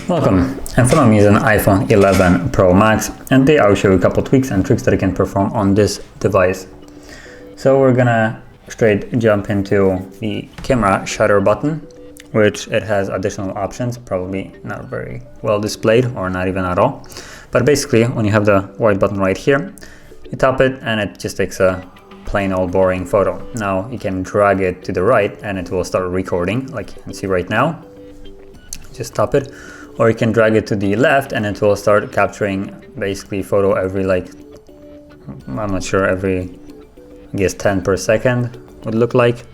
Welcome, in front of me is an iPhone 11 Pro Max, and today I'll show you a couple tweaks and tricks that I can perform on this device. So we're gonna straight jump into the camera shutter button, which it has additional options, probably not very well displayed or not even at all. But basically, when you have the white button right here, you tap it and it just takes a plain old boring photo. Now you can drag it to the right and it will start recording, like you can see right now. Just tap it. Or you can drag it to the left and it will start capturing basically photo every, like, I'm not sure, every, I guess 10 per second would look like.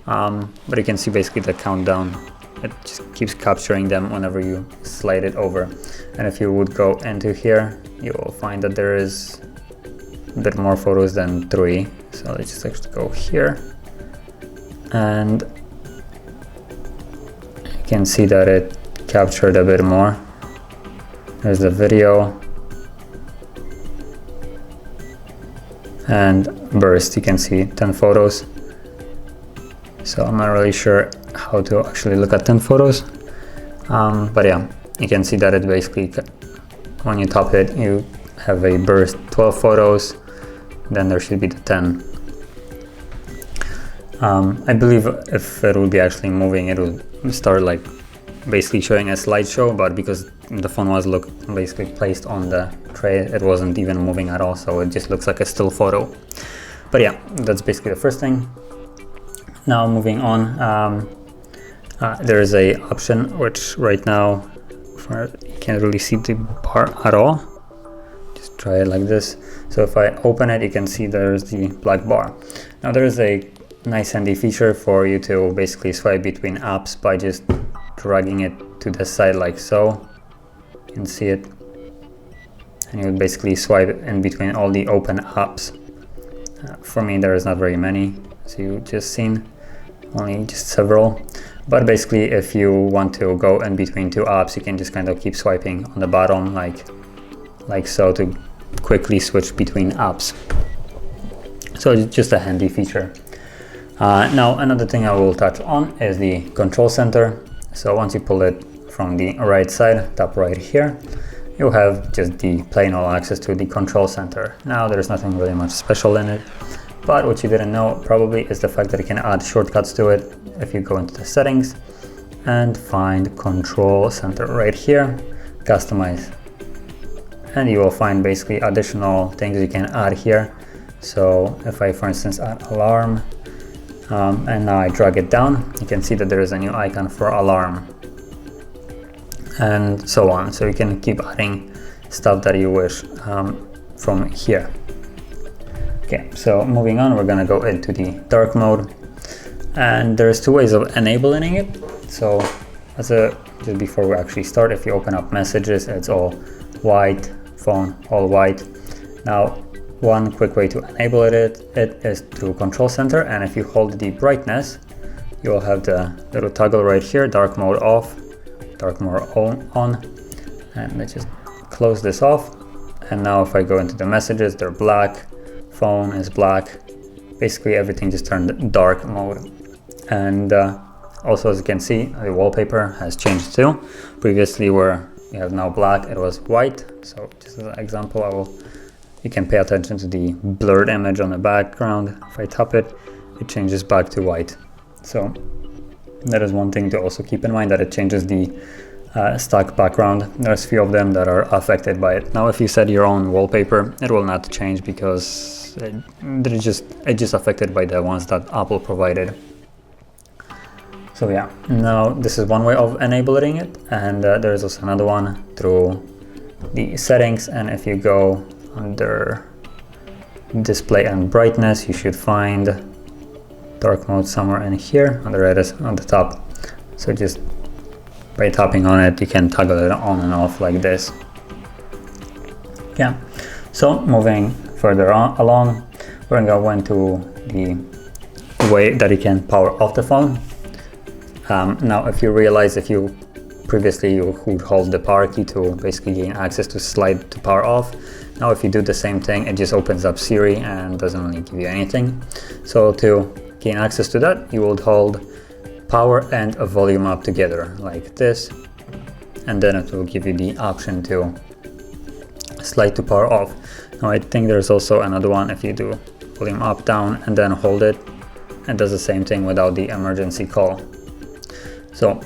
But you can see basically the countdown. It just keeps capturing them whenever you slide it over. And if you would go into here, you will find that there is a bit more photos than 3. So let's just actually go here. And you can see that it captured a bit more. There's the video and burst. You can see 10 photos. So I'm not really sure how to actually look at 10 photos. But yeah, you can see that it basically, when you tap it, you have a burst 12 photos. Then there should be the 10. I believe if it would be actually moving, it would start like basically showing a slideshow, but because the phone was basically placed on the tray, it wasn't even moving at all, so it just looks like a still photo. But yeah, that's basically the first thing. Now moving on, there is a option which right now you can't really see the bar at all. Just try it like this. So if I open it, you can see there's the black bar. Now there is a nice handy feature for you to basically swipe between apps by just dragging it to the side like so. You can see it, and you would basically swipe in between all the open apps. For me, there is not very many, as you just seen, only just several. But basically, if you want to go in between 2 apps, you can just kind of keep swiping on the bottom like so to quickly switch between apps. So it's just a handy feature. Now another thing I will touch on is the control center. So once you pull it from the right side, tap right here, you have just the plain old access to the control center. Now there's nothing really much special in it, but what you didn't know probably is the fact that you can add shortcuts to it. If you go into the settings and find control center right here, customize, and you will find basically additional things you can add here. So if I, for instance, add alarm, and now I drag it down, you can see that there is a new icon for alarm, and so on. So you can keep adding stuff that you wish from here. Okay, so moving on, we're gonna go into the dark mode, and there's 2 ways of enabling it. So just before we actually start, if you open up messages, it's all white, phone all white. Now one quick way to enable it is through control center, and if you hold the brightness, you will have the little toggle right here, dark mode off, dark mode on, and let's just close this off. And now if I go into the messages, they're black, phone is black, basically everything just turned dark mode. And also, as you can see, the wallpaper has changed too. Previously, where you have now black, it was white. So just as an example, you can pay attention to the blurred image on the background. If I tap it, it changes back to white. So that is one thing to also keep in mind, that it changes the stock background. There's a few of them that are affected by it. Now if you set your own wallpaper, it will not change because it's just affected by the ones that Apple provided. So yeah, now this is one way of enabling it, and there is also another one through the settings. And if you go under display and brightness, you should find dark mode somewhere in here, on the top. So just by tapping on it, you can toggle it on and off like this. Yeah, so moving further along, we're gonna go into the way that you can power off the phone. Now if you realize, if you previously you would hold the power key to basically gain access to slide to power off. Now if you do the same thing, it just opens up Siri and doesn't really give you anything. So to gain access to that, you would hold power and a volume up together like this, and then it will give you the option to slide to power off. Now I think there's also another one. If you do volume up, down, and then hold it, it does the same thing without the emergency call. So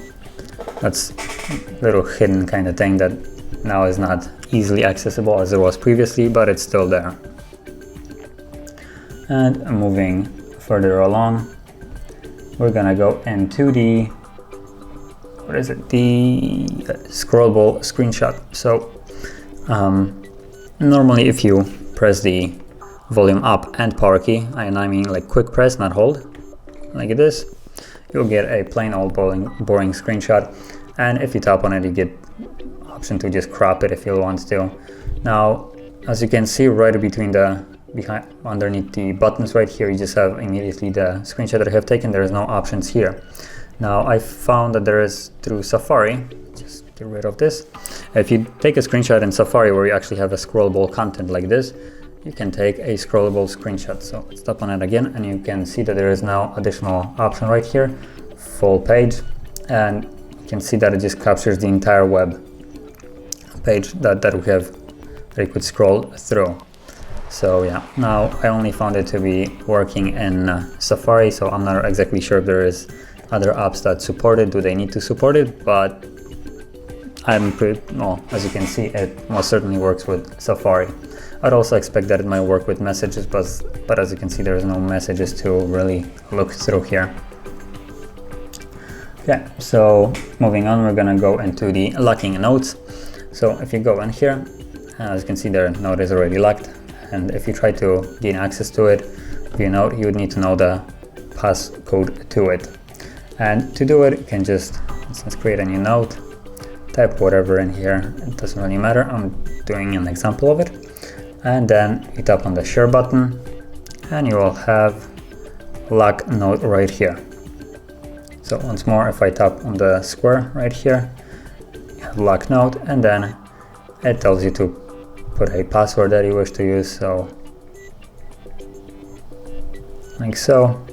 that's a little hidden kind of thing that now is not easily accessible as it was previously, but it's still there. And moving further along, we're gonna go into the, what is it, the scrollable screenshot. So normally if you press the volume up and power key, and I mean like quick press, not hold, like this, you'll get a plain old boring screenshot. And if you tap on it, you get option to just crop it if you want to. Now, as you can see, right between the underneath the buttons right here, you just have immediately the screenshot that I have taken. There is no options here. Now I found that there is through Safari. Just get rid of this. If you take a screenshot in Safari where you actually have a scrollable content like this, you can take a scrollable screenshot. So let's tap on it again, and you can see that there is now additional option right here, full page, and you can see that it just captures the entire web page that we have, that you could scroll through. So yeah, now I only found it to be working in Safari, so I'm not exactly sure if there is other apps that support it. Do they need to support it? But I'm pretty, well, as you can see, it most certainly works with Safari. I'd also expect that it might work with messages, but as you can see, there's no messages to really look through here. Okay, so moving on, we're gonna go into the locking notes. So if you go in here, as you can see, their note is already locked. And if you try to gain access to it via note, you would need to know the passcode to it. And to do it, you can just, let's create a new note, type whatever in here, it doesn't really matter. I'm doing an example of it. And then you tap on the share button, and you will have lock note right here. So once more, if I tap on the square right here, you have lock note, and then it tells you to put a password that you wish to use, so like so.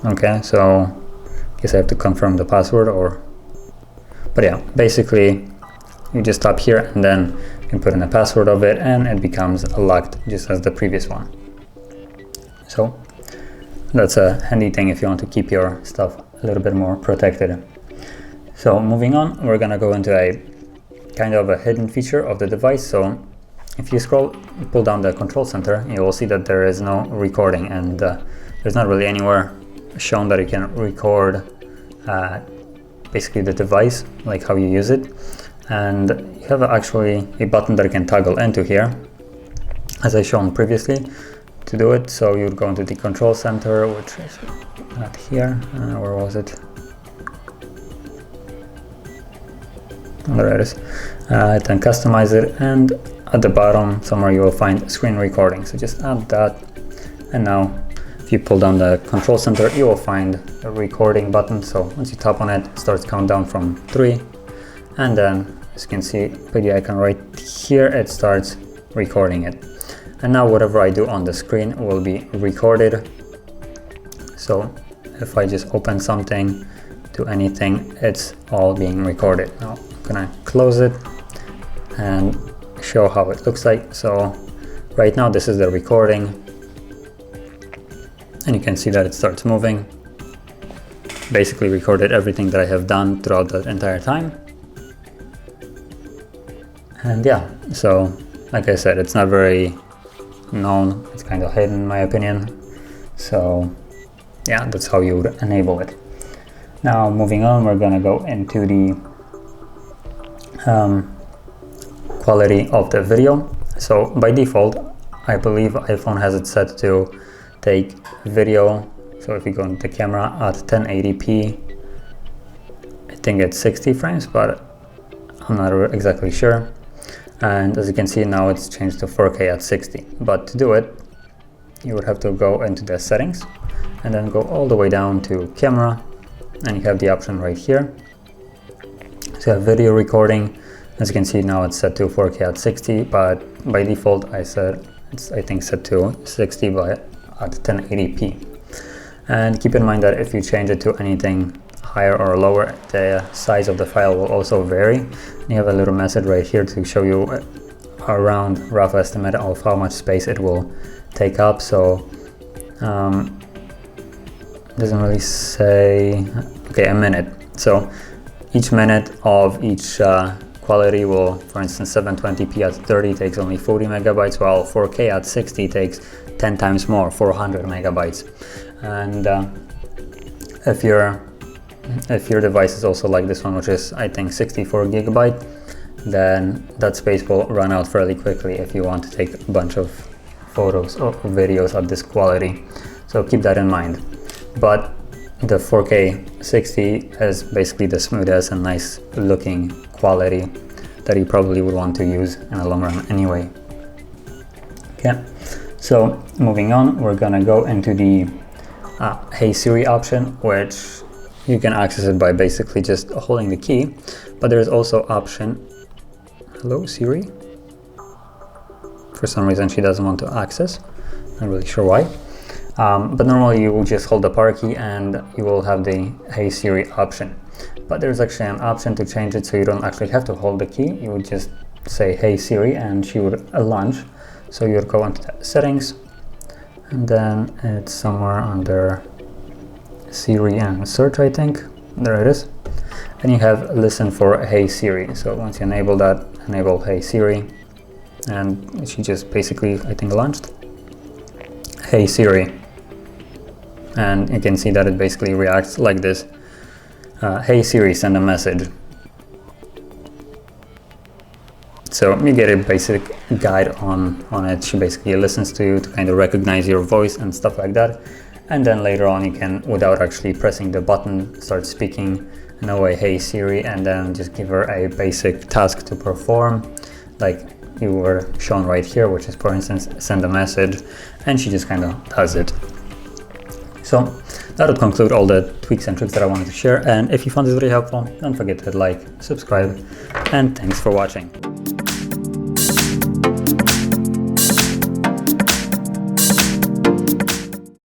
Okay, so I guess I have to confirm the password, but yeah, basically you just tap here and then you can put in a password of it, and it becomes locked just as the previous one. So that's a handy thing if you want to keep your stuff a little bit more protected. So moving on, we're gonna go into a kind of a hidden feature of the device. So if you pull down the control center, you will see that there is no recording, and there's not really anywhere shown that you can record basically the device, like how you use it. And you have actually a button that you can toggle into here, as I shown previously, to do it. So you would go into the control center, which is not here, where was it? There it is. Then customize it, and at the bottom somewhere you will find screen recording. So just add that, and now if you pull down the control center, you will find a recording button. So once you tap on it, it starts counting down from 3, and then as you can see by the icon right here, it starts recording it. And now whatever I do on the screen will be recorded. So if I just open something, do anything, it's all being recorded. Now I'm gonna close it and show how it looks like. So right now this is the recording, and you can see that it starts moving. Basically recorded everything that I have done throughout that entire time. And yeah, so like I said, it's not very known, it's kind of hidden in my opinion. So yeah, that's how you would enable it. Now moving on, we're gonna go into the quality of the video. So by default, I believe iPhone has it set to take video. So if you go into the camera at 1080p, I think it's 60 frames, but I'm not exactly sure. And as you can see now, it's changed to 4K at 60. But to do it, you would have to go into the settings and then go all the way down to camera, and you have the option right here. So you have video recording. As you can see now, it's set to 4K at 60, but by default I said it's, I think, set to 60, but at 1080p. And keep in mind that if you change it to anything higher or lower, the size of the file will also vary. You have a little message right here to show you a rough estimate of how much space it will take up. So doesn't really say, okay, a minute. So each minute of each quality will, for instance, 720p at 30 takes only 40 megabytes, while 4K at 60 takes 10 times more, 400 megabytes. And if your device is also like this one, which is I think 64 gigabyte, then that space will run out fairly quickly if you want to take a bunch of photos or videos at this quality. So keep that in mind. But the 4K 60 is basically the smoothest and nice looking quality that you probably would want to use in the long run anyway. Okay, so moving on, we're gonna go into the Hey Siri option, which you can access it by basically just holding the key, but there's also option, hello Siri. For some reason she doesn't want to access, not really sure why. But normally you will just hold the power key and you will have the Hey Siri option. But there's actually an option to change it so you don't actually have to hold the key. You would just say Hey Siri and she would launch. So you would go into the settings, and then it's somewhere under Siri and search, I think. There it is. And you have listen for Hey Siri. So once you enable that, enable Hey Siri, and she just basically, I think, launched. Hey Siri. And you can see that it basically reacts like this. Hey Siri, send a message. So you get a basic guide on it. She basically listens to you to kind of recognize your voice and stuff like that. And then later on you can, without actually pressing the button, start speaking in a way, Hey Siri, and then just give her a basic task to perform, like you were shown right here, which is, for instance, send a message, and she just kind of does it. So that would conclude all the tweaks and tricks that I wanted to share. And if you found this video helpful, don't forget to like, subscribe, and thanks for watching.